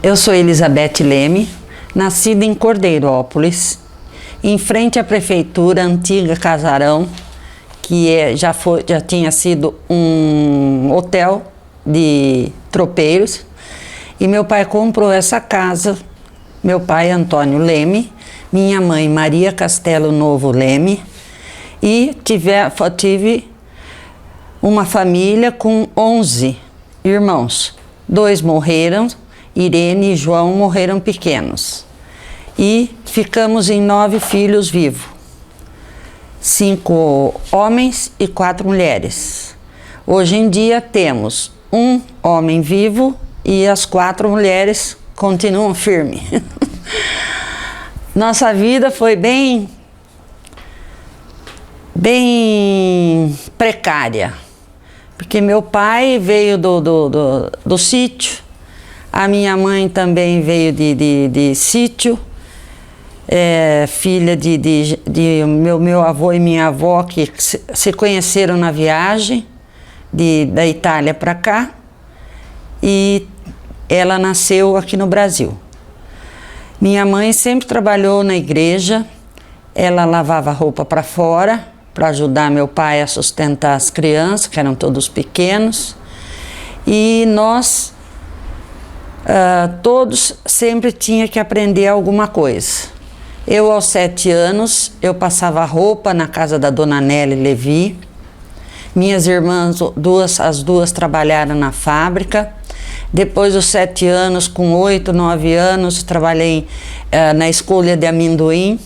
Eu sou Elizabeth Leme, nascida em Cordeirópolis, em frente à prefeitura antiga Casarão, que já tinha sido um hotel de tropeiros, e meu pai comprou essa casa. Meu pai Antônio Leme, minha mãe Maria Castelo Novo Leme, e tive uma família com 11 irmãos. 2 morreram, Irene e João morreram pequenos. E ficamos em 9 filhos vivos. 5 homens e 4 mulheres. Hoje em dia temos um homem vivo e as 4 mulheres continuam firmes. Nossa vida foi bem precária, porque meu pai veio do sítio, a minha mãe também veio de sítio, filha de meu avô e minha avó, que se conheceram na viagem da Itália para cá, e ela nasceu aqui no Brasil. Minha mãe sempre trabalhou na igreja, ela lavava roupa para fora, para ajudar meu pai a sustentar as crianças, que eram todos pequenos, e nós todos sempre tinha que aprender alguma coisa. Eu, aos 7 anos, eu passava roupa na casa da dona Nelly Levi. Minhas irmãs, as duas trabalharam na fábrica. Depois dos 7 anos, com 8, 9 anos, trabalhei na escolha de amendoim.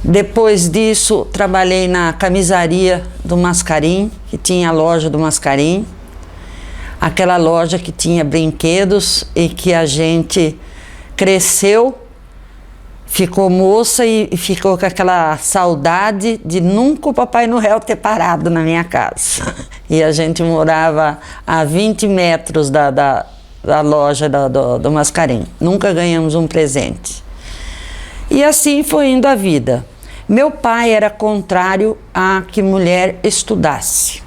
Depois disso, trabalhei na camisaria do Mascarim, que tinha a loja do Mascarim. Aquela loja que tinha brinquedos e que a gente cresceu, ficou moça e ficou com aquela saudade de nunca o Papai Noel ter parado na minha casa. E a gente morava a 20 metros da loja do Mascarim. Nunca ganhamos um presente. E assim foi indo a vida. Meu pai era contrário a que mulher estudasse.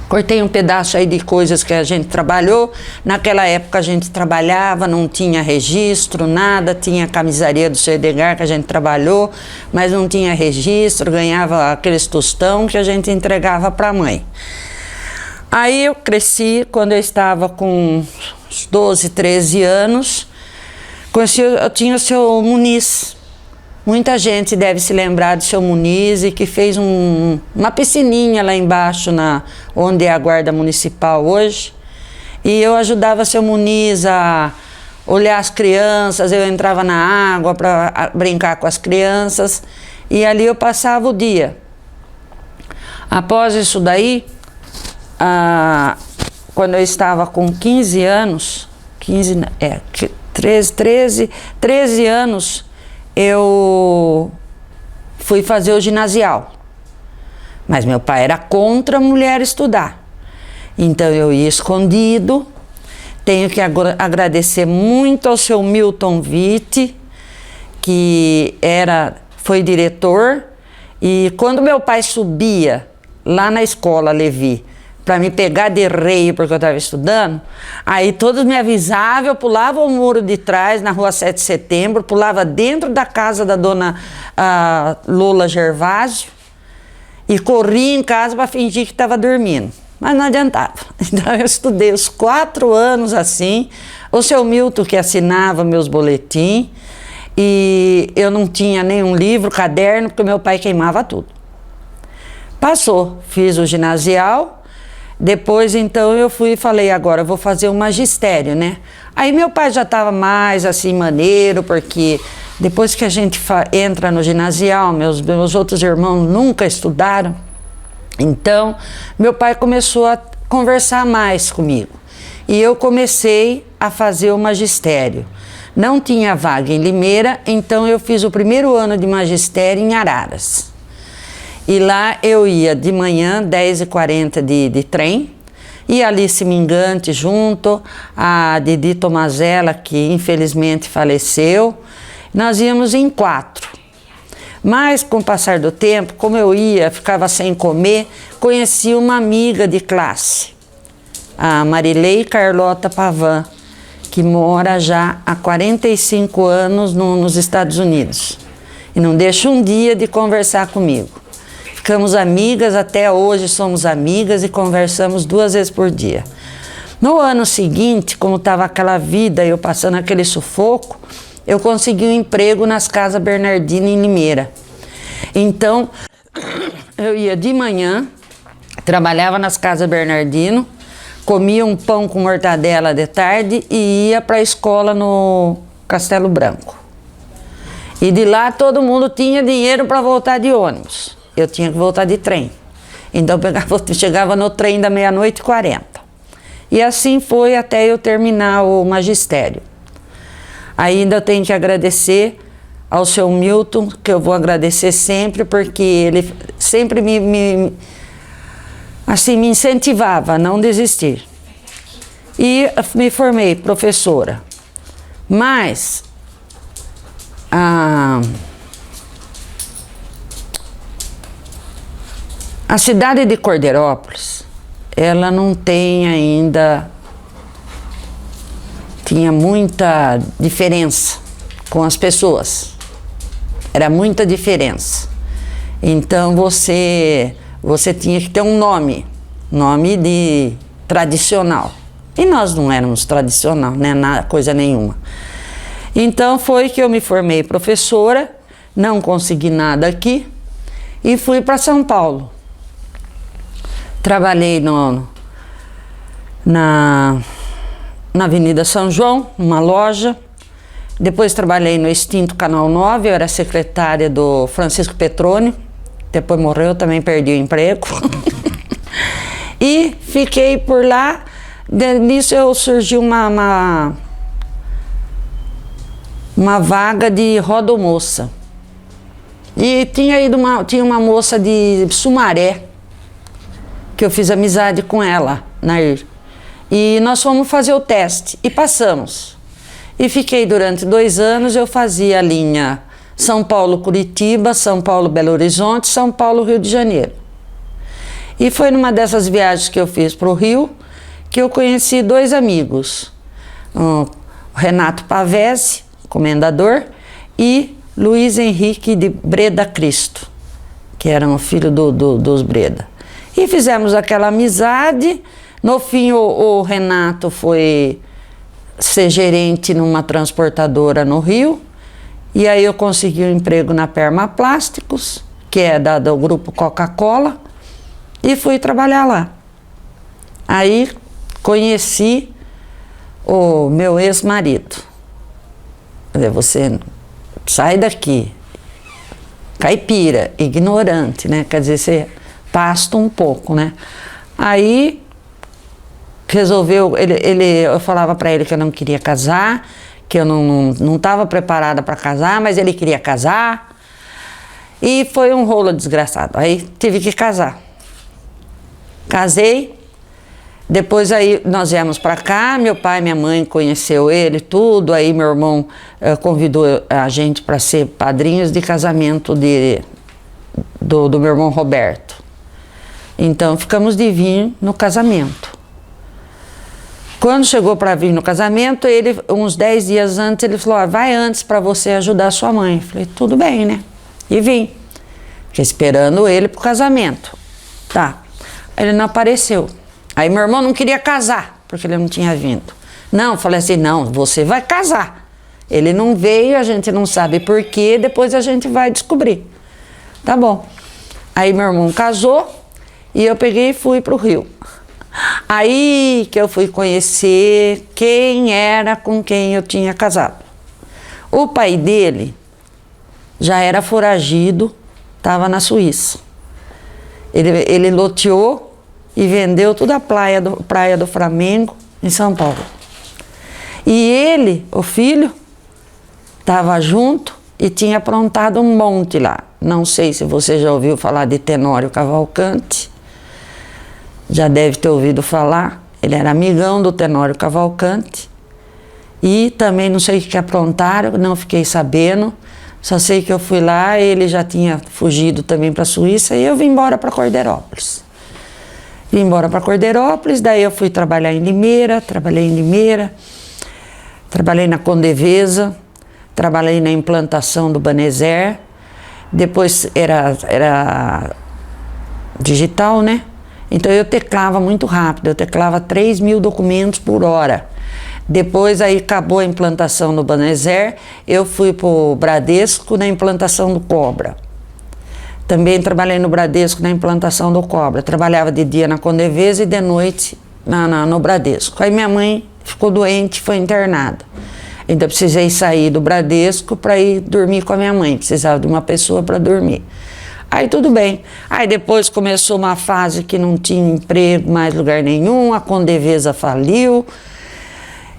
Cortei um pedaço aí de coisas que a gente trabalhou. Naquela época a gente trabalhava, não tinha registro, nada. Tinha a camisaria do seu Edgar que a gente trabalhou, mas não tinha registro, ganhava aqueles tostão que a gente entregava para a mãe. Aí eu cresci, quando eu estava com uns 12, 13 anos, eu tinha o seu Muniz. Muita gente deve se lembrar do seu Muniz, e que fez uma piscininha lá embaixo, onde é a guarda municipal hoje. E eu ajudava o seu Muniz a olhar as crianças, eu entrava na água para brincar com as crianças, e ali eu passava o dia. Após isso daí, quando eu estava com 15 anos, 13 anos, eu fui fazer o ginasial, mas meu pai era contra a mulher estudar, então eu ia escondido. Tenho que agradecer muito ao seu Milton Witt, que foi diretor, e quando meu pai subia lá na escola Levi para me pegar de reio porque eu estava estudando, aí todos me avisavam, eu pulava o muro de trás na rua 7 de setembro, pulava dentro da casa da dona Lola Gervásio e corria em casa para fingir que estava dormindo, mas não adiantava. Então eu estudei os 4 anos assim, o seu Milton que assinava meus boletins, e eu não tinha nenhum livro, caderno, porque meu pai queimava tudo. Passou, fiz o ginasial. Depois, então, eu fui e falei, agora eu vou fazer o magistério, né? Aí meu pai já estava mais assim, maneiro, porque depois que a gente entra no ginasial, meus outros irmãos nunca estudaram. Então, meu pai começou a conversar mais comigo. E eu comecei a fazer o magistério. Não tinha vaga em Limeira, então eu fiz o primeiro ano de magistério em Araras. E lá eu ia de manhã, 10h40 de trem, e a Alice Mingante junto, a Didi Tomazella, que infelizmente faleceu. Nós íamos em 4. Mas com o passar do tempo, como eu ficava sem comer, conheci uma amiga de classe, a Marilei Carlota Pavan, que mora já há 45 anos nos Estados Unidos. E não deixa um dia de conversar comigo. Ficamos amigas, até hoje somos amigas e conversamos 2 vezes por dia. No ano seguinte, como estava aquela vida, eu passando aquele sufoco, eu consegui um emprego nas Casas Bernardino em Limeira. Então, eu ia de manhã, trabalhava nas Casas Bernardino, comia um pão com mortadela de tarde e ia para a escola no Castelo Branco. E de lá todo mundo tinha dinheiro para voltar de ônibus. Eu tinha que voltar de trem. Então chegava no trem da 00:40. E assim foi até eu terminar o magistério. Ainda eu tenho que agradecer ao seu Milton, que eu vou agradecer sempre, porque ele sempre me incentivava a não desistir. E me formei professora. Mas a cidade de Cordeirópolis, ela não tem ainda, tinha muita diferença com as pessoas, era muita diferença. Então você tinha que ter um nome de tradicional. E nós não éramos tradicional, né? Coisa nenhuma. Então foi que eu me formei professora, não consegui nada aqui e fui para São Paulo. Trabalhei na Avenida São João, numa loja. Depois trabalhei no extinto Canal 9, eu era secretária do Francisco Petrônio. Depois morreu, também perdi o emprego. E fiquei por lá. Nisso surgiu uma vaga de rodomoça. E tinha uma moça de Sumaré, que eu fiz amizade com ela, Nair. E nós fomos fazer o teste e passamos. E fiquei durante 2 anos, eu fazia a linha São Paulo-Curitiba, São Paulo-Belo Horizonte, São Paulo-Rio de Janeiro. E foi numa dessas viagens que eu fiz para o Rio que eu conheci 2 amigos. O Renato Pavese, comendador, e Luiz Henrique de Breda Cristo, que eram filho dos Breda. E fizemos aquela amizade. No fim, o Renato foi ser gerente numa transportadora no Rio. E aí eu consegui um emprego na Permaplásticos, que é do grupo Coca-Cola, e fui trabalhar lá. Aí conheci o meu ex-marido. Você sai daqui, caipira, ignorante, né? Quer dizer, você pasta um pouco, né? Aí resolveu, eu falava para ele que eu não queria casar, que eu não estava preparada para casar, mas ele queria casar. E foi um rolo desgraçado. Aí tive que casar. Casei. Depois aí nós viemos para cá, meu pai e minha mãe conheceu ele, tudo. Aí meu irmão convidou a gente para ser padrinhos de casamento do meu irmão Roberto. Então ficamos de vir no casamento. Quando chegou para vir no casamento, ele, uns 10 dias antes, ele falou: vai antes para você ajudar sua mãe. Falei: tudo bem, né? E vim. Fiquei esperando ele pro casamento. Tá. Ele não apareceu. Aí meu irmão não queria casar, porque ele não tinha vindo. Não, falei assim: não, você vai casar. Ele não veio, a gente não sabe por quê, depois a gente vai descobrir. Tá bom. Aí meu irmão casou e eu peguei e fui pro Rio. Aí que eu fui conhecer quem era com quem eu tinha casado. O pai dele já era foragido, estava na Suíça. Ele loteou e vendeu toda a praia do Flamengo em São Paulo. E ele, o filho, estava junto e tinha aprontado um monte lá. Não sei se você já ouviu falar de Tenório Cavalcante. Já deve ter ouvido falar. Ele era amigão do Tenório Cavalcante. E também não sei o que aprontaram, não fiquei sabendo. Só sei que eu fui lá, ele já tinha fugido também para a Suíça e eu vim embora para Cordeirópolis. Vim embora para Cordeirópolis, daí eu fui trabalhar em Limeira, trabalhei em Limeira. Trabalhei na Condevesa, trabalhei na implantação do Banezer, depois era digital, né? Então eu teclava muito rápido, eu teclava 3.000 documentos por hora. Depois aí acabou a implantação no Banezer, eu fui para o Bradesco na implantação do Cobra. Também trabalhei no Bradesco na implantação do Cobra. Trabalhava de dia na Condevesa e de noite no Bradesco. Aí minha mãe ficou doente, foi internada. Ainda precisei sair do Bradesco para ir dormir com a minha mãe. Precisava de uma pessoa para dormir. Aí tudo bem. Aí depois começou uma fase que não tinha emprego mais lugar nenhum, a Condevesa faliu.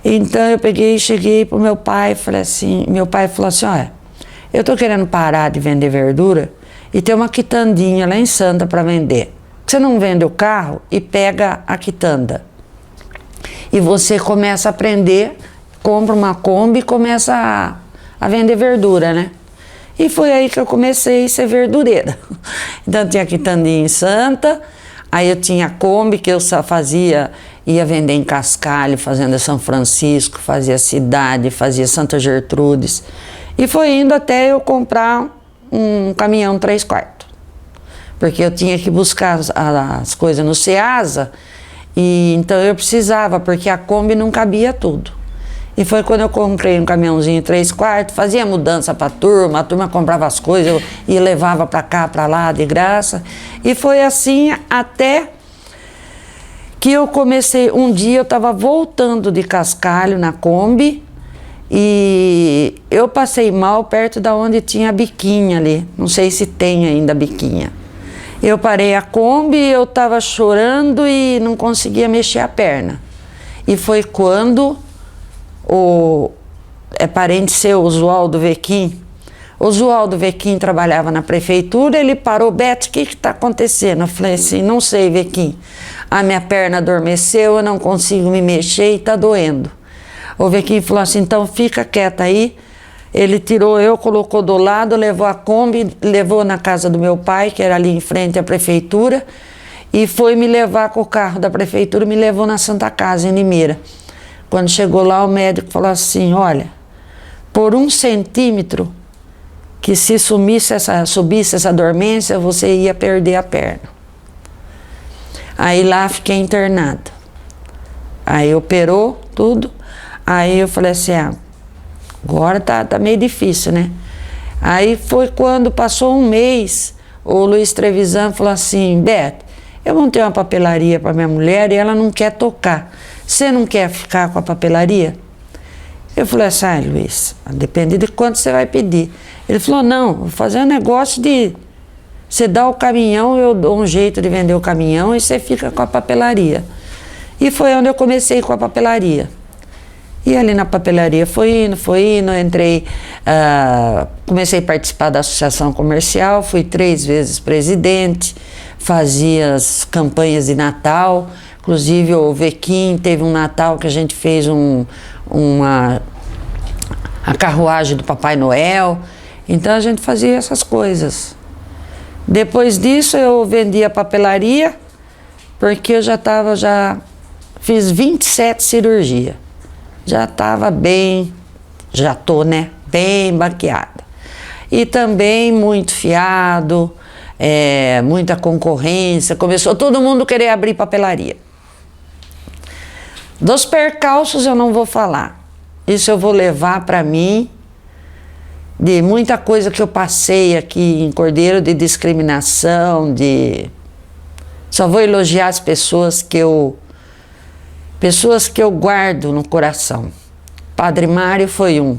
Então eu peguei e cheguei pro meu pai e falei assim, meu pai falou assim, olha, eu tô querendo parar de vender verdura e tem uma quitandinha lá em Santa para vender. Você não vende o carro e pega a quitanda. E você começa a aprender, compra uma Kombi e começa a vender verdura, né? E foi aí que eu comecei a ser verdureira. Então tinha quitandinha em Santa, aí eu tinha a Kombi que eu só ia vender em Cascalho, Fazenda São Francisco, fazia Cidade, fazia Santa Gertrudes. E foi indo até eu comprar um caminhão 3/4. Porque eu tinha que buscar as coisas no Ceasa, e então eu precisava, porque a Kombi não cabia tudo. E foi quando eu comprei um caminhãozinho 3/4, fazia mudança para a turma comprava as coisas e levava para cá, para lá, de graça. E foi assim até que eu comecei, um dia eu estava voltando de Cascalho na Kombi e eu passei mal perto da onde tinha a biquinha ali, não sei se tem ainda a biquinha. Eu parei a Kombi, eu estava chorando e não conseguia mexer a perna. E foi quando parente seu, Oswaldo Vequim. Oswaldo Vequim trabalhava na prefeitura, ele parou, Beth, o que está acontecendo? Eu falei assim, não sei, Vequim. A minha perna adormeceu, eu não consigo me mexer e está doendo. O Vequim falou assim, então fica quieta aí. Ele tirou eu, colocou do lado, levou a Kombi, levou na casa do meu pai, que era ali em frente à prefeitura, e foi me levar com o carro da prefeitura, me levou na Santa Casa, em Limeira. Quando chegou lá, o médico falou assim, olha, por 1 centímetro, que se subisse essa dormência, você ia perder a perna. Aí lá fiquei internada. Aí operou tudo. Aí eu falei assim, agora tá meio difícil, né? Aí foi quando passou um mês, o Luiz Trevisan falou assim, Beto, eu montei uma papelaria para minha mulher e ela não quer tocar. Você não quer ficar com a papelaria? Eu falei assim, Luiz, depende de quanto você vai pedir. Ele falou, não, vou fazer um negócio de... Você dá o caminhão, eu dou um jeito de vender o caminhão e você fica com a papelaria. E foi onde eu comecei com a papelaria. E ali na papelaria foi indo, entrei, comecei a participar da associação comercial, fui 3 vezes presidente, fazia as campanhas de Natal, inclusive o Vequim teve um Natal que a gente fez a carruagem do Papai Noel, então a gente fazia essas coisas. Depois disso eu vendi a papelaria, porque eu já fiz 27 cirurgias. Já estava bem, já tô, né, bem baqueada. E também muito fiado, muita concorrência, começou todo mundo querer abrir papelaria. Dos percalços eu não vou falar, isso eu vou levar para mim, de muita coisa que eu passei aqui em Cordeiro, de discriminação, só vou elogiar as pessoas que eu guardo no coração. Padre Mário foi um.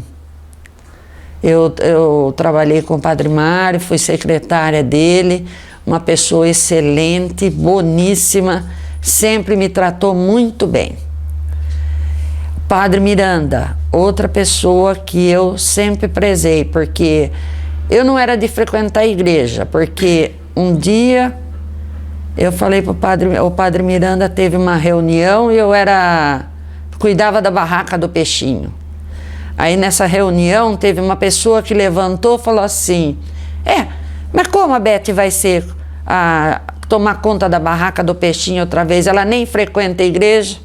Eu trabalhei com o Padre Mário, fui secretária dele, uma pessoa excelente, boníssima, sempre me tratou muito bem. Padre Miranda, outra pessoa que eu sempre prezei, porque eu não era de frequentar a igreja, porque um dia eu falei para o Padre Miranda, teve uma reunião e eu cuidava da barraca do peixinho. Aí nessa reunião teve uma pessoa que levantou e falou assim, mas como a Beth vai tomar conta da barraca do peixinho outra vez? Ela nem frequenta a igreja.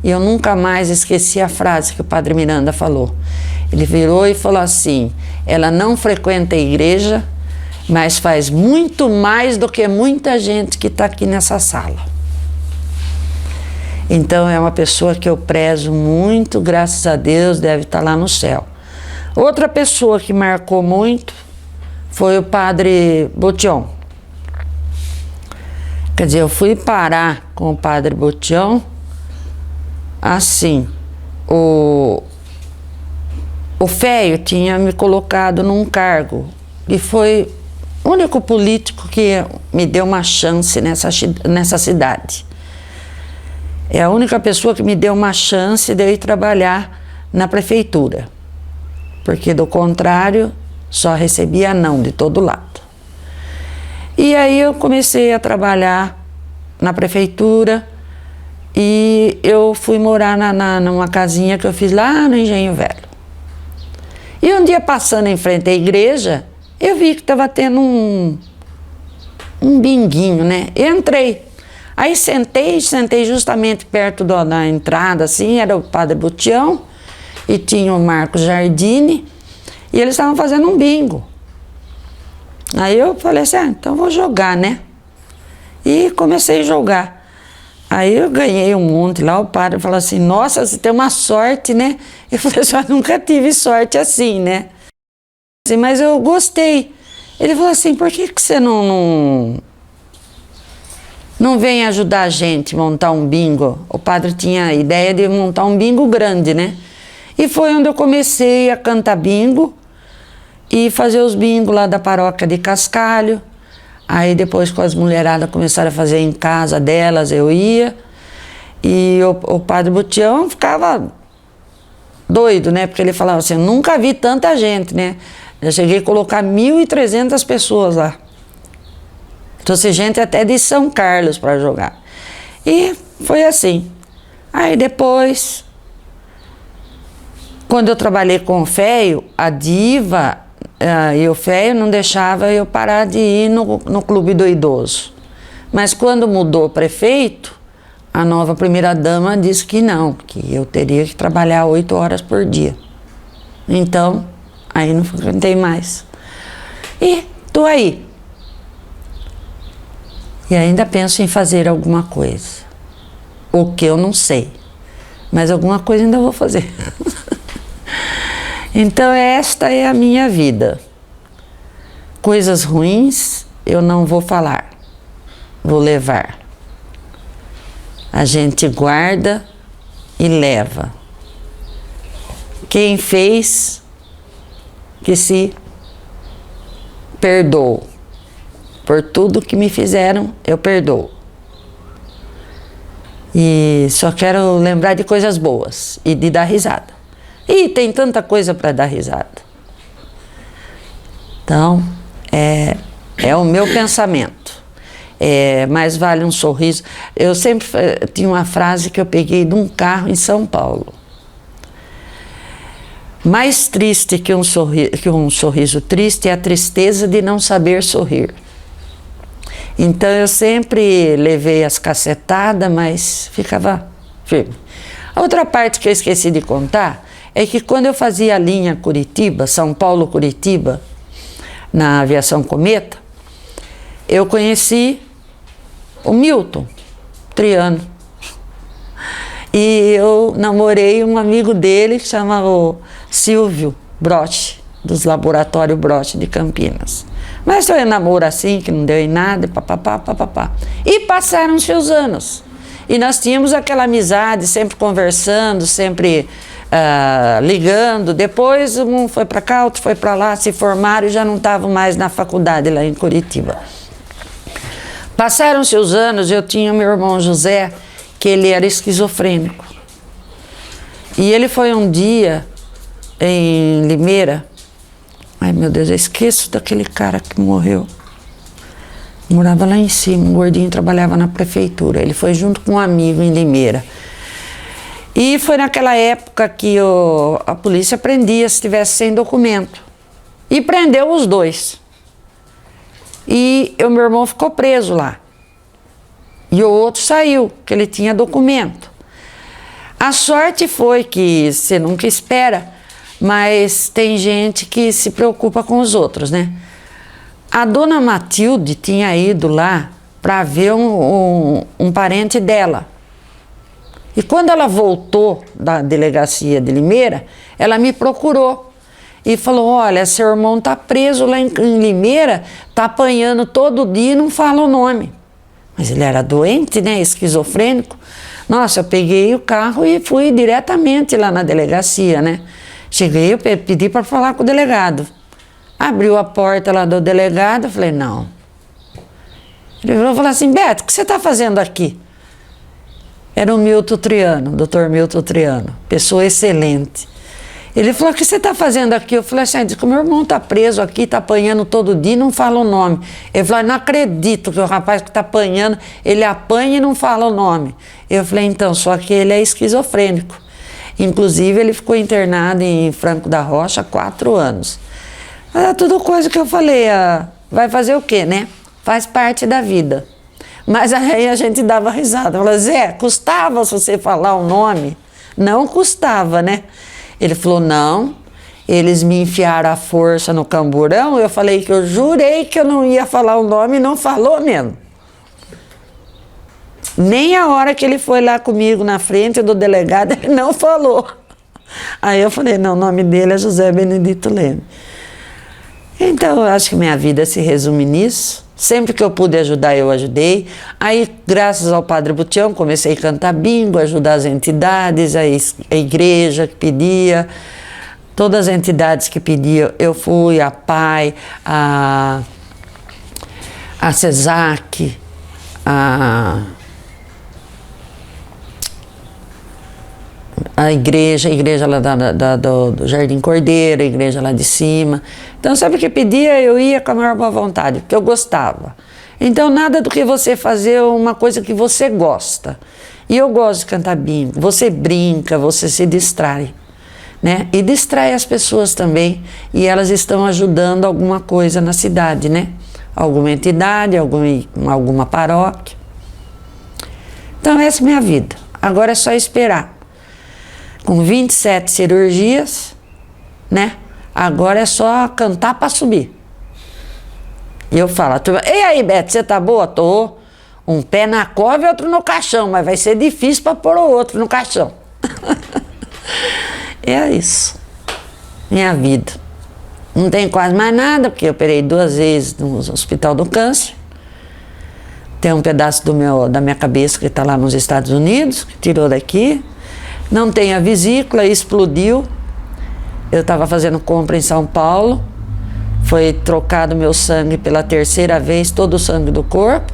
E eu nunca mais esqueci a frase que o padre Miranda falou. Ele virou e falou assim: ela não frequenta a igreja, mas faz muito mais do que muita gente que está aqui nessa sala. Então é uma pessoa que eu prezo muito, graças a Deus, deve estar lá no céu. Outra pessoa que marcou muito foi o padre Botion. Quer dizer, eu fui parar com o padre Botion assim, o Feio tinha me colocado num cargo e foi o único político que me deu uma chance nessa cidade. É a única pessoa que me deu uma chance de eu ir trabalhar na prefeitura, porque do contrário só recebia não de todo lado. E aí eu comecei a trabalhar na prefeitura e eu fui morar numa casinha que eu fiz lá no Engenho Velho. E um dia passando em frente à igreja, eu vi que estava tendo um binguinho, né? Eu entrei. Aí sentei justamente perto da entrada, assim, era o padre Butião e tinha o Marcos Jardine, e eles estavam fazendo um bingo. Aí eu falei assim, então vou jogar, né? E comecei a jogar. Aí eu ganhei um monte lá, o padre falou assim, nossa, você tem uma sorte, né? Eu falei, só nunca tive sorte assim, né? Mas eu gostei. Ele falou assim, por que você não vem ajudar a gente a montar um bingo? O padre tinha a ideia de montar um bingo grande, né? E foi onde eu comecei a cantar bingo e fazer os bingos lá da paróquia de Cascalho. Aí depois, com as mulheradas começaram a fazer em casa delas, eu ia. E o padre Butião ficava doido, né? Porque ele falava assim, nunca vi tanta gente, né? Eu cheguei a colocar 1.300 pessoas lá. Trouxe gente até de São Carlos para jogar. E foi assim. Aí depois, quando eu trabalhei com o Feio, a Diva e o Feio não deixava eu parar de ir no Clube do Idoso. Mas quando mudou o prefeito, a nova primeira-dama disse que não, que eu teria que trabalhar 8 horas por dia. Então, aí não frequentei mais. E tô aí. E ainda penso em fazer alguma coisa. O que eu não sei. Mas alguma coisa ainda vou fazer. Então esta é a minha vida. Coisas ruins eu não vou falar. Vou levar. A gente guarda e leva. Quem fez, que se perdoou. Por tudo que me fizeram, eu perdoo. E só quero lembrar de coisas boas e de dar risada. E tem tanta coisa para dar risada. Então, é o meu pensamento. Mais vale um sorriso. Eu sempre tinha uma frase que eu peguei de um carro em São Paulo. Mais triste que um sorriso triste é a tristeza de não saber sorrir. Então eu sempre levei as cacetadas, mas ficava firme. A outra parte que eu esqueci de contar é que quando eu fazia a linha Curitiba, São Paulo-Curitiba, na aviação Cometa, eu conheci o Milton Triano. E eu namorei um amigo dele que chamava o Silvio Broche, dos Laboratórios Broche de Campinas. Mas foi um namoro assim, que não deu em nada, papapá, papapá. E passaram-se os anos. E nós tínhamos aquela amizade, sempre conversando, sempre ligando. Depois um foi para cá, outro foi para lá, se formaram e já não estavam mais na faculdade lá em Curitiba. Passaram-se os anos, eu tinha meu irmão José, que ele era esquizofrênico. E ele foi um dia em Limeira. Ai, meu Deus, eu esqueço daquele cara que morreu. Morava lá em cima, um gordinho, trabalhava na prefeitura. Ele foi junto com um amigo em Limeira. E foi naquela época que a polícia prendia se estivesse sem documento. E prendeu os dois. E o meu irmão ficou preso lá. E o outro saiu, que ele tinha documento. A sorte foi que você nunca espera, mas tem gente que se preocupa com os outros, né? A dona Matilde tinha ido lá para ver um parente dela. E quando ela voltou da delegacia de Limeira, ela me procurou e falou: olha, seu irmão tá preso lá em Limeira, tá apanhando todo dia e não fala o nome. Mas ele era doente, né, esquizofrênico. Nossa, eu peguei o carro e fui diretamente lá na delegacia, né? Cheguei, eu pedi para falar com o delegado. Abriu a porta lá do delegado, eu falei: não. Ele falou assim: Beto, o que você está fazendo aqui? Era o Milton Triano, doutor Milton Triano, pessoa excelente. Ele falou: o que você está fazendo aqui? Eu falei assim: diz que o meu irmão está preso aqui, está apanhando todo dia e não fala o nome. Ele falou: não acredito que o rapaz que está apanhando, ele apanha e não fala o nome. Eu falei: então, só que ele é esquizofrênico. Inclusive, ele ficou internado em Franco da Rocha há 4 anos. Mas é tudo coisa que eu falei, vai fazer o quê, né? Faz parte da vida. Mas aí a gente dava risada. Falava: Zé, custava se você falar o nome? Não custava, né? Ele falou: não, eles me enfiaram à força no camburão. Eu falei que eu jurei que eu não ia falar o nome e não falou mesmo. Nem a hora que ele foi lá comigo na frente do delegado, ele não falou. Aí eu falei: não, o nome dele é José Benedito Leme. Então, eu acho que minha vida se resume nisso. Sempre que eu pude ajudar, eu ajudei. Aí, graças ao Padre Butião, comecei a cantar bingo, ajudar as entidades, a igreja que pedia. Todas as entidades que pediam, eu fui, a PAI, a CESAC, a igreja lá do Jardim Cordeiro, a igreja lá de cima. Então, sempre que pedia, eu ia com a maior boa vontade, porque eu gostava. Então, nada do que você fazer uma coisa que você gosta. E eu gosto de cantar bingo. Você brinca, você se distrai, né? E distrai as pessoas também. E elas estão ajudando alguma coisa na cidade, né? Alguma entidade, alguma paróquia. Então, essa é a minha vida. Agora é só esperar. Com 27 cirurgias, né? Agora é só cantar para subir. E eu falo: e aí, Beto, você tá boa? Tô. Um pé na cova e outro no caixão, mas vai ser difícil para pôr o outro no caixão. É isso. Minha vida. Não tem quase mais nada, porque eu operei 2 vezes no Hospital do Câncer. Tem um pedaço da minha cabeça que está lá nos Estados Unidos, que tirou daqui. Não tem a vesícula, explodiu. Eu estava fazendo compra em São Paulo. Foi trocado meu sangue pela 3ª vez, todo o sangue do corpo.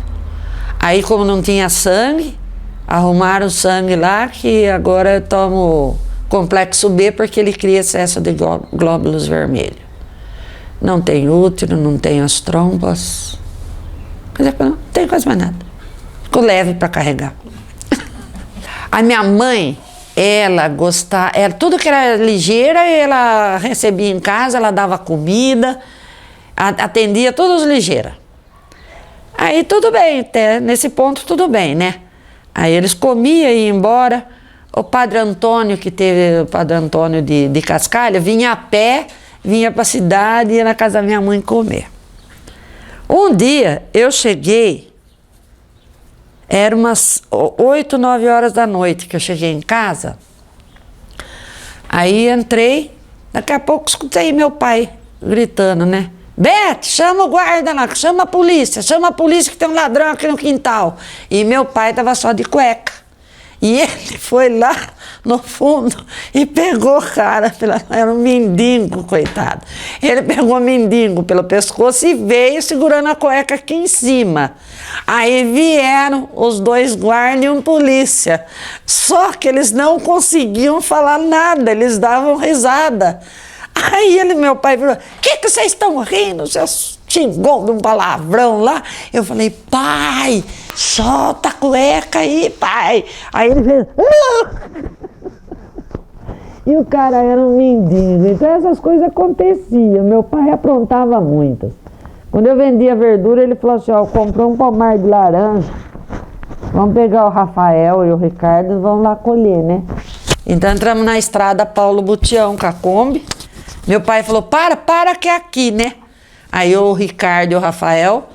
Aí, como não tinha sangue, arrumaram o sangue lá, que agora eu tomo complexo B, porque ele cria excesso de glóbulos vermelhos. Não tem útero, não tem as trompas. Quer dizer, não tem quase mais nada. Ficou leve para carregar. A minha mãe, ela gostava, tudo que era ligeira, ela recebia em casa, ela dava comida, atendia todos ligeiros. Aí tudo bem, até nesse ponto tudo bem, né? Aí eles comiam e iam embora. O Padre Antônio, que teve o Padre Antônio de Cascalho, vinha a pé, vinha para a cidade e ia na casa da minha mãe comer. Um dia eu cheguei, era umas 8, 9 horas da noite que eu cheguei em casa. Aí entrei, daqui a pouco escutei meu pai gritando, né? Beto, chama o guarda lá, chama a polícia que tem um ladrão aqui no quintal. E meu pai estava só de cueca. E ele foi lá no fundo e pegou o cara, era um mendigo, coitado. Ele pegou o mendigo pelo pescoço e veio segurando a cueca aqui em cima. Aí vieram os 2 guardas e um polícia. Só que eles não conseguiam falar nada, eles davam risada. Aí meu pai falou: que vocês estão rindo? Você xingou de um palavrão lá. Eu falei: pai, solta a cueca aí, pai. Aí ele fez: e o cara era um mendigo. Então essas coisas aconteciam. Meu pai aprontava muitas. Quando eu vendia verdura, ele falou assim: ó, comprou um pomar de laranja. Vamos pegar o Rafael e o Ricardo e vamos lá colher, né? Então entramos na estrada Paulo Butião com a Kombi. Meu pai falou, para que é aqui, né? Aí o Ricardo e o Rafael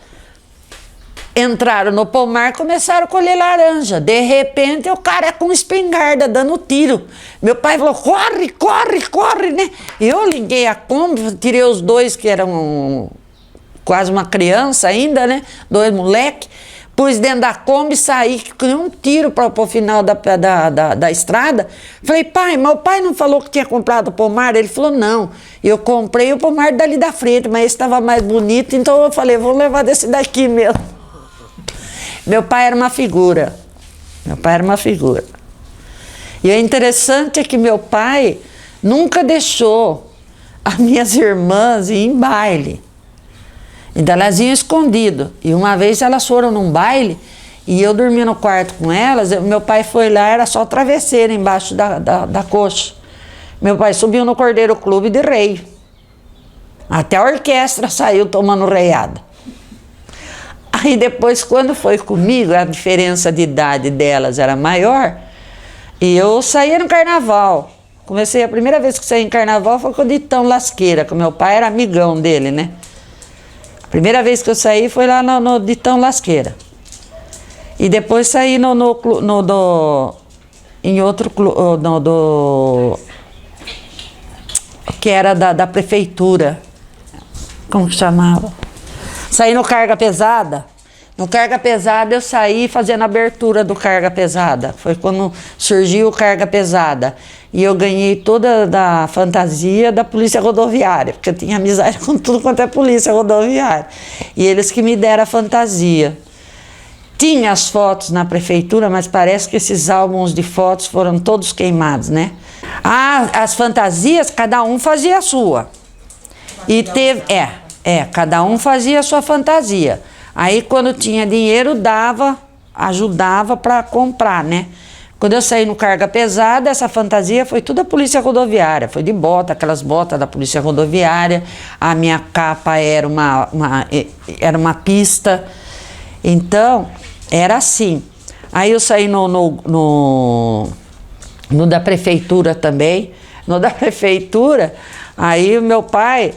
entraram no pomar e começaram a colher laranja. De repente, o cara com espingarda dando tiro. Meu pai falou, corre, né? Eu liguei a Kombi, tirei os dois que eram quase uma criança ainda, né? 2 moleques. Pus dentro da Kombi, saí com um tiro para o final da estrada. Falei, pai, mas o pai não falou que tinha comprado o pomar? Ele falou, não, eu comprei o pomar dali da frente, mas esse estava mais bonito, então eu falei, vou levar desse daqui mesmo. Meu pai era uma figura. E o interessante é que meu pai nunca deixou as minhas irmãs ir em baile. Então elas iam escondido. E uma vez elas foram num baile e eu dormi no quarto com elas. Meu pai foi lá, era só travesseiro embaixo da coxa. Meu pai subiu no Cordeiro Clube de rei. Até a orquestra saiu tomando reiada. Aí depois, quando foi comigo, a diferença de idade delas era maior. E eu saía no carnaval. A primeira vez que saí em carnaval foi com o Ditão Lasqueira, que meu pai era amigão dele, né? A primeira vez que eu saí foi lá no Ditão Lasqueira. E depois saí em outro clube, que era da prefeitura. Como que chamava? Saí no Carga Pesada. No Carga Pesada eu saí fazendo a abertura do Carga Pesada. Foi quando surgiu o Carga Pesada. E eu ganhei toda da fantasia da Polícia Rodoviária, porque eu tinha amizade com tudo quanto é Polícia Rodoviária. E eles que me deram a fantasia. Tinha as fotos na prefeitura, mas parece que esses álbuns de fotos foram todos queimados, né? As fantasias, cada um fazia a sua. E teve... cada um fazia a sua fantasia. Aí quando tinha dinheiro, ajudava para comprar, né? Quando eu saí no Carga Pesada, essa fantasia foi tudo a Polícia Rodoviária. Foi de bota, aquelas botas da Polícia Rodoviária. A minha capa era uma pista. Então, era assim. Aí eu saí no da prefeitura também. No da prefeitura, aí o meu pai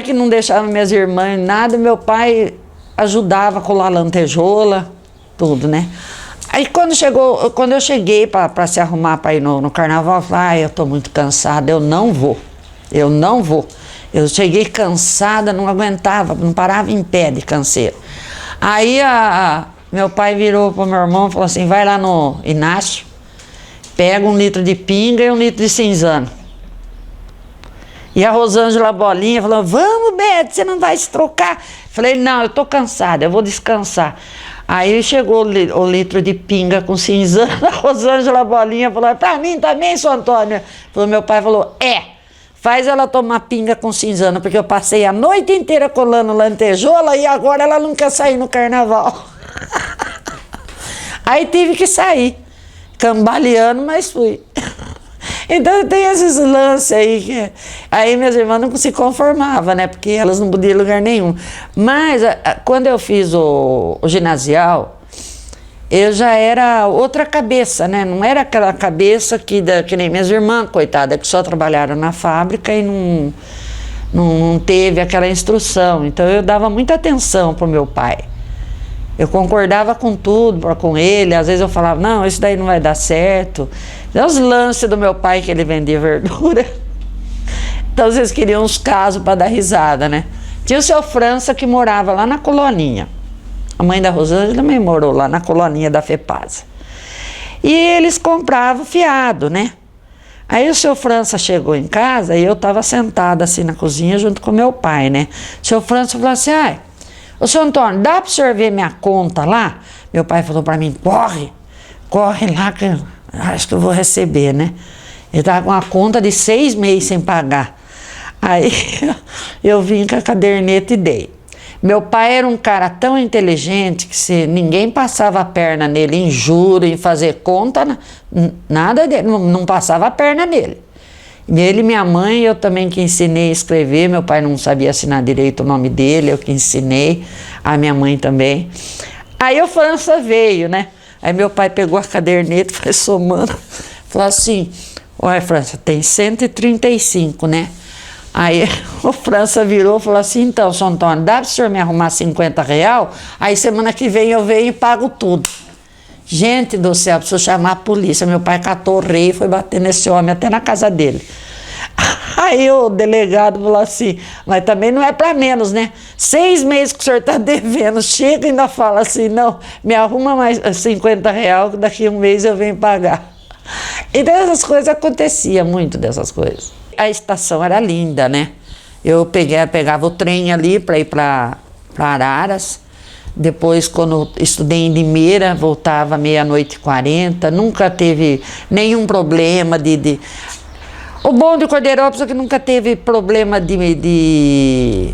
que não deixava minhas irmãs nada, meu pai ajudava a colar lantejola, tudo, né? Aí quando eu cheguei para se arrumar para ir no carnaval, eu falei, eu tô muito cansada, eu não vou. Eu cheguei cansada, não aguentava, não parava em pé de canseira. Aí meu pai virou pro meu irmão e falou assim, vai lá no Inácio, pega 1 litro de pinga e 1 litro de cinzano. E a Rosângela Bolinha falou, vamos, Beto, você não vai se trocar? Falei, não, eu tô cansada, eu vou descansar. Aí chegou o litro de pinga com cinzano, a Rosângela Bolinha falou, pra mim também, seu Antônio. Meu pai falou, faz ela tomar pinga com cinzano, porque eu passei a noite inteira colando lantejola e agora ela não quer sair no carnaval. Aí tive que sair, cambaleando, mas fui. Então tem esses lances aí, aí minhas irmãs não se conformavam, né, porque elas não podiam ir em lugar nenhum. Mas quando eu fiz o ginasial, eu já era outra cabeça, né, não era aquela cabeça que nem minhas irmãs, coitada, que só trabalharam na fábrica e não teve aquela instrução. Então eu dava muita atenção pro meu pai. Eu concordava com tudo, com ele, às vezes eu falava, não, isso daí não vai dar certo. Então, os lances do meu pai, que ele vendia verdura. Então vocês queriam uns casos para dar risada, né? Tinha o seu França que morava lá na Coloninha. A mãe da Rosângela também morou lá na Coloninha da FEPASA. E eles compravam fiado, né? Aí o seu França chegou em casa e eu estava sentada assim na cozinha junto com meu pai, né? O seu França falou assim, ô, seu Antônio, dá para o senhor ver minha conta lá? Meu pai falou para mim, corre lá que eu acho que eu vou receber, né? Ele estava com uma conta de 6 meses sem pagar. Aí eu vim com a caderneta e dei. Meu pai era um cara tão inteligente que se ninguém passava a perna nele em juro, em fazer conta, nada dele, não passava a perna nele. Ele e minha mãe, eu também que ensinei a escrever, meu pai não sabia assinar direito o nome dele, eu que ensinei, a minha mãe também. Aí o França veio, né? Aí meu pai pegou a caderneta, foi somando, Falou assim, olha, França, tem 135, né? Aí o França virou e falou assim, então, São Antônio, dá para o senhor me arrumar 50 real? Aí semana que vem eu venho e pago tudo. Gente do céu, preciso chamar a polícia. Meu pai catou o rei e foi bater nesse homem até na casa dele. Aí o delegado falou assim, mas também não é para menos, né? 6 meses que o senhor está devendo, chega e ainda fala assim, não, me arruma mais 50 real que daqui a um mês eu venho pagar. Então essas coisas aconteciam, muito dessas coisas. A estação era linda, né? Eu pegava o trem ali para ir para Araras. Depois, quando estudei em Limeira, voltava 00:40. Nunca teve nenhum problema O bom de Cordeirópolis é que nunca teve problema de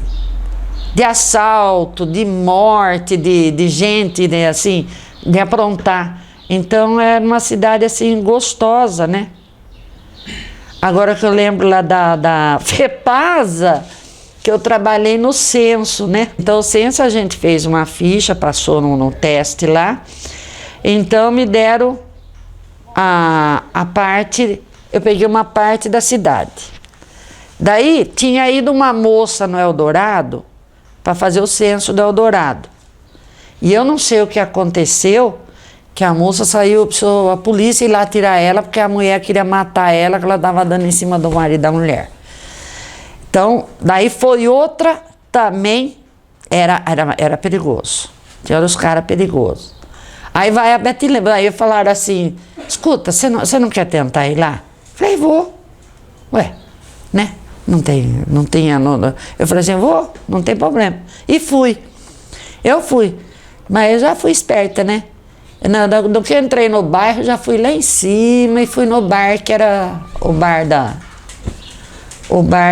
assalto, de morte, de gente, né, assim, de aprontar. Então era uma cidade assim gostosa, né? Agora que eu lembro lá da FEPASA, que eu trabalhei no censo, né? Então o censo a gente fez uma ficha, passou no teste lá. Então me deram a parte, eu peguei uma parte da cidade. Daí tinha ido uma moça no Eldorado para fazer o censo do Eldorado. E eu não sei o que aconteceu, que a moça saiu, precisou a polícia ir lá tirar ela, porque a mulher queria matar ela, que ela estava dando em cima do marido da mulher. Então, daí foi outra também, era perigoso. Tinha os caras perigosos. Aí vai a Betilene, aí falaram assim, escuta, você não quer tentar ir lá? Falei, vou. Ué, né? Não tinha. Eu falei assim, vou, não tem problema. E fui. Eu fui. Mas eu já fui esperta, né? Do que eu entrei no bairro, já fui lá em cima e fui no bar, que era o bar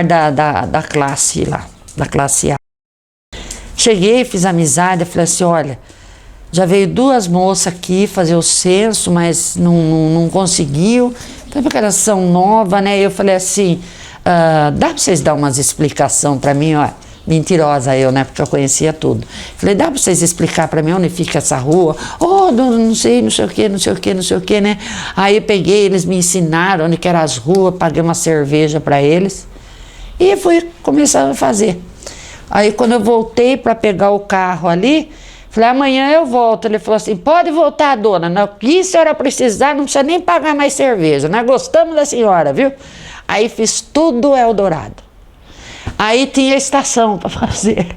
da classe lá, da classe A. Cheguei, fiz amizade, falei assim, olha, já veio 2 moças aqui fazer o censo, mas não conseguiu, porque elas são novas, né? Eu falei assim, dá para vocês dar umas explicações para mim, ó? Mentirosa eu, né? Porque eu conhecia tudo. Falei, dá para vocês explicar para mim onde fica essa rua? Oh, não sei, não sei o que, né? Aí eu peguei, eles me ensinaram onde que eram as ruas, paguei uma cerveja para eles e fui começando a fazer. Aí quando eu voltei para pegar o carro ali, falei, amanhã eu volto. Ele falou assim, pode voltar, dona, não, que a senhora precisar, não precisa nem pagar mais cerveja, nós gostamos da senhora, viu? Aí fiz tudo Eldorado. Aí tinha estação para fazer.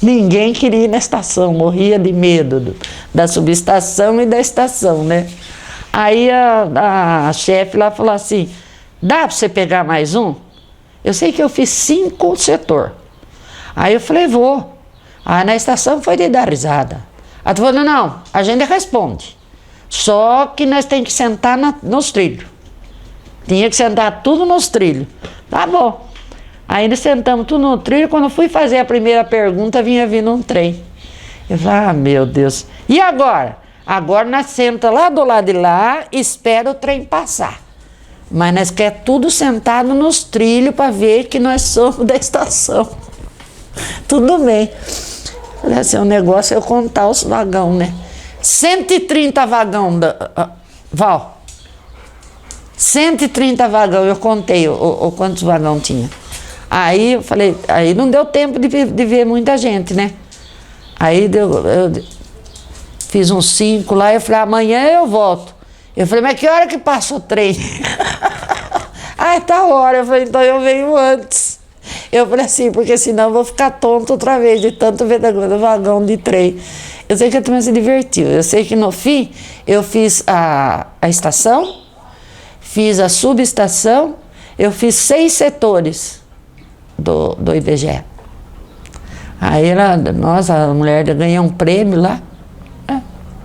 Ninguém queria ir na estação, morria de medo da subestação e da estação, né? Aí a chefe lá falou assim, dá para você pegar mais um? Eu sei que eu fiz 5 setor. Aí eu falei, vou. Aí na estação foi de dar risada. Ela falou, não, a gente responde. Só que nós temos que sentar nos trilhos. Tinha que sentar tudo nos trilhos. Tá bom. Aí nós sentamos tudo no trilho, quando eu fui fazer a primeira pergunta, vinha vindo um trem. Eu falei, meu Deus. E agora? Agora nós sentamos lá do lado de lá e espera o trem passar. Mas nós queremos tudo sentado nos trilhos para ver que nós somos da estação. Tudo bem. Falei assim, o negócio é eu contar os vagão, né? 130 vagão, Val. 130 vagão, eu contei o quantos vagão tinha. Aí eu falei, aí não deu tempo de ver muita gente, né? Aí eu fiz uns 5 lá, eu falei, amanhã eu volto. Eu falei, mas que hora que passa o trem? Ah, tá hora. Eu falei, então eu venho antes. Eu falei assim, porque senão eu vou ficar tonto outra vez, de tanto ver do vagão de trem. Eu sei que a turma se divertiu. Eu sei que no fim, eu fiz a estação, fiz a subestação, eu fiz 6 setores do IBGE. Aí ela, nossa, a mulher ganhou um prêmio lá,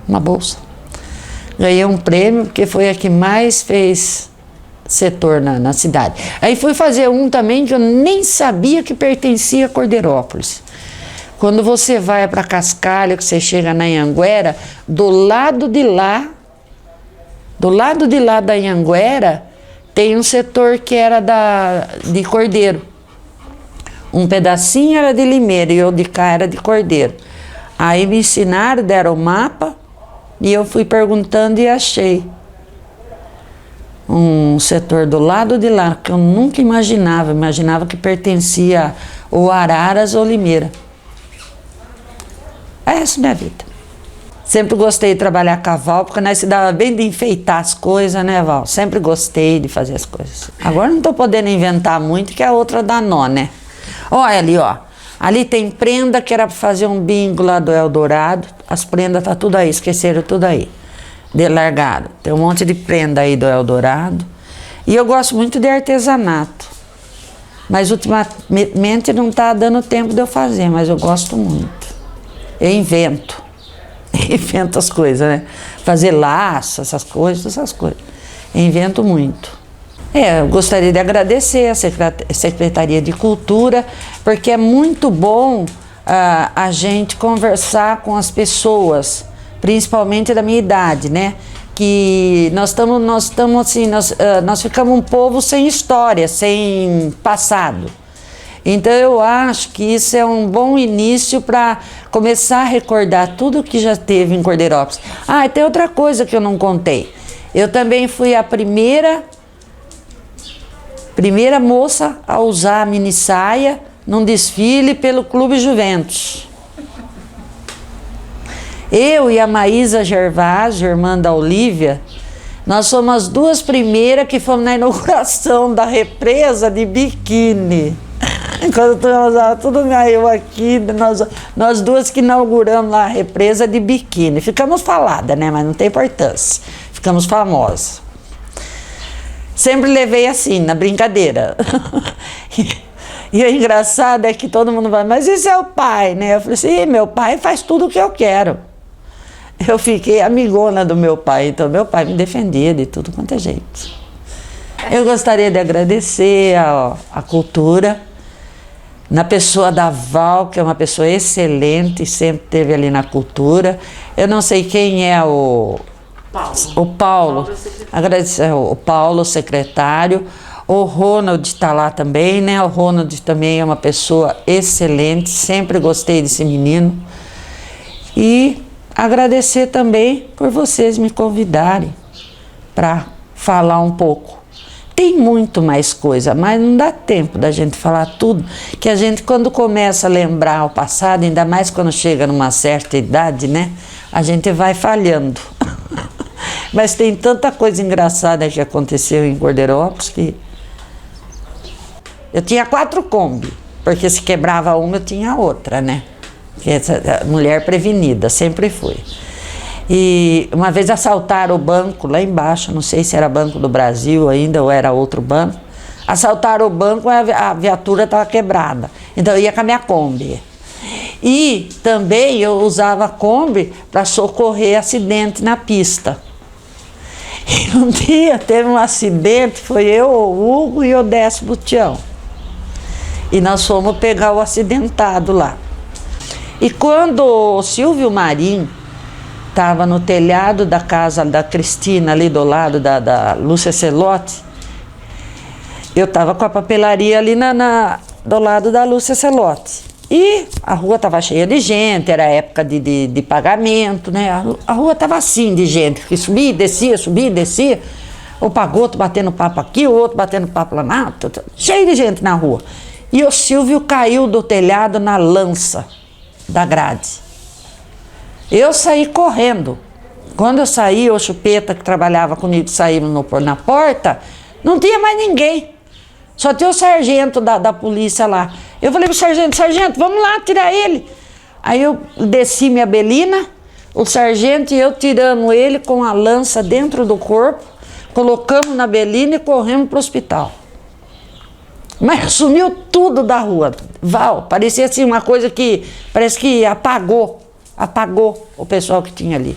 uma bolsa. Ganhei um prêmio porque foi a que mais fez setor na cidade. Aí fui fazer um também que eu nem sabia que pertencia a Cordeirópolis. Quando você vai para Cascalho, que você chega na Anhanguera, do lado de lá da Anhanguera, tem um setor que era de Cordeiro. Um pedacinho era de Limeira e o de cá era de Cordeiro. Aí me ensinaram, deram o mapa e eu fui perguntando e achei. um setor do lado de lá, que eu nunca imaginava que pertencia ou Araras ou Limeira. Essa é a minha vida. Sempre gostei de trabalhar com a Val, porque nós se dava bem de enfeitar as coisas, né, Val? Sempre gostei de fazer as coisas. Agora não estou podendo inventar muito, que a outra dá nó, né? Olha ali, ó. Ali tem prenda que era para fazer um bingo lá do Eldorado. As prendas tá tudo aí, esqueceram tudo aí. Largado. Tem um monte de prenda aí do Eldorado. E eu gosto muito de artesanato. Mas ultimamente não tá dando tempo de eu fazer, mas eu gosto muito. Eu invento. Invento as coisas, né? Fazer laço, essas coisas. Eu invento muito. Eu gostaria de agradecer a Secretaria de Cultura, porque é muito bom a gente conversar com as pessoas, principalmente da minha idade, né? Que nós ficamos um povo sem história, sem passado. Então eu acho que isso é um bom início para começar a recordar tudo que já teve em Cordeirópolis. Ah, e tem outra coisa que eu não contei. Eu também fui a primeira moça a usar a mini saia num desfile pelo Clube Juventus. Eu e a Maísa Gervásio, irmã da Olívia, nós somos as duas primeiras que fomos na inauguração da represa de biquíni. Quando usava tudo eu aqui, nós duas que inauguramos lá a represa de biquíni. Ficamos faladas, né? Mas não tem importância. Ficamos famosas. Sempre levei assim, na brincadeira. E o engraçado é que todo mundo vai, mas esse é o pai, né? Eu falei assim, meu pai faz tudo o que eu quero. Eu fiquei amigona do meu pai, então meu pai me defendia de tudo quanto é jeito. Eu gostaria de agradecer a cultura, na pessoa da Val, que é uma pessoa excelente, sempre esteve ali na cultura. Eu não sei quem é o Paulo. Agradecer o Paulo, secretário. O Ronald está lá também, né? O Ronald também é uma pessoa excelente, sempre gostei desse menino. E agradecer também por vocês me convidarem para falar um pouco. Tem muito mais coisa, mas não dá tempo da gente falar tudo, que a gente quando começa a lembrar o passado, ainda mais quando chega numa certa idade, né? A gente vai falhando. Mas tem tanta coisa engraçada que aconteceu em Cordeirópolis que... Eu tinha 4 Kombi, porque se quebrava uma eu tinha outra, né? Que essa mulher prevenida, sempre fui. E uma vez assaltaram o banco lá embaixo, não sei se era Banco do Brasil ainda ou era outro banco. Assaltaram o banco e a viatura estava quebrada. Então eu ia com a minha Kombi. E também eu usava a Kombi para socorrer acidente na pista. E um dia teve um acidente, foi eu, o Hugo e o Décio Butião. E nós fomos pegar o acidentado lá. E quando o Silvio Marim estava no telhado da casa da Cristina, ali do lado da Lúcia Celotti, eu estava com a papelaria ali do lado da Lúcia Celotti. E a rua estava cheia de gente, era época de pagamento, né? A rua estava assim de gente, que subia e descia. O Pagoto batendo papo aqui, o outro batendo papo lá, cheio de gente na rua. E o Silvio caiu do telhado na lança da grade. Eu saí correndo. Quando eu saí, o Chupeta, que trabalhava comigo, saímos na porta, não tinha mais ninguém. Só tinha o sargento da polícia lá. Eu falei pro sargento, vamos lá tirar ele. Aí eu desci minha belina, o sargento e eu tiramos ele com a lança dentro do corpo, colocamos na belina e corremos pro hospital. Mas sumiu tudo da rua. Val, parecia assim uma coisa que parece que apagou o pessoal que tinha ali.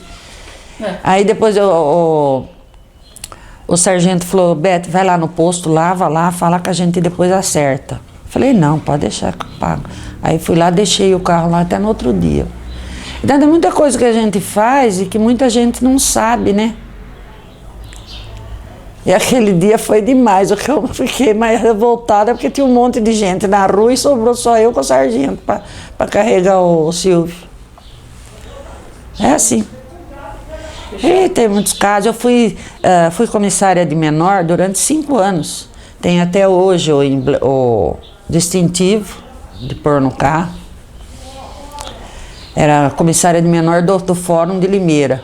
Aí depois o sargento falou, Bete, vai lá no posto, lava lá, fala que a gente depois acerta. Falei, não, pode deixar que eu pago. Aí fui lá, deixei o carro lá até no outro dia. Então tem muita coisa que a gente faz e que muita gente não sabe, né? E aquele dia foi demais, o que eu fiquei mais revoltada porque tinha um monte de gente na rua e sobrou só eu com o sargento para carregar o Silvio. É assim. E tem muitos casos. Eu fui comissária de menor durante 5 anos. Tem até hoje o distintivo de pôr no carro. Era comissária de menor do Fórum de Limeira.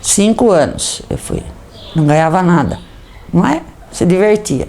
5 anos eu fui. Não ganhava nada. Não é? Se divertia.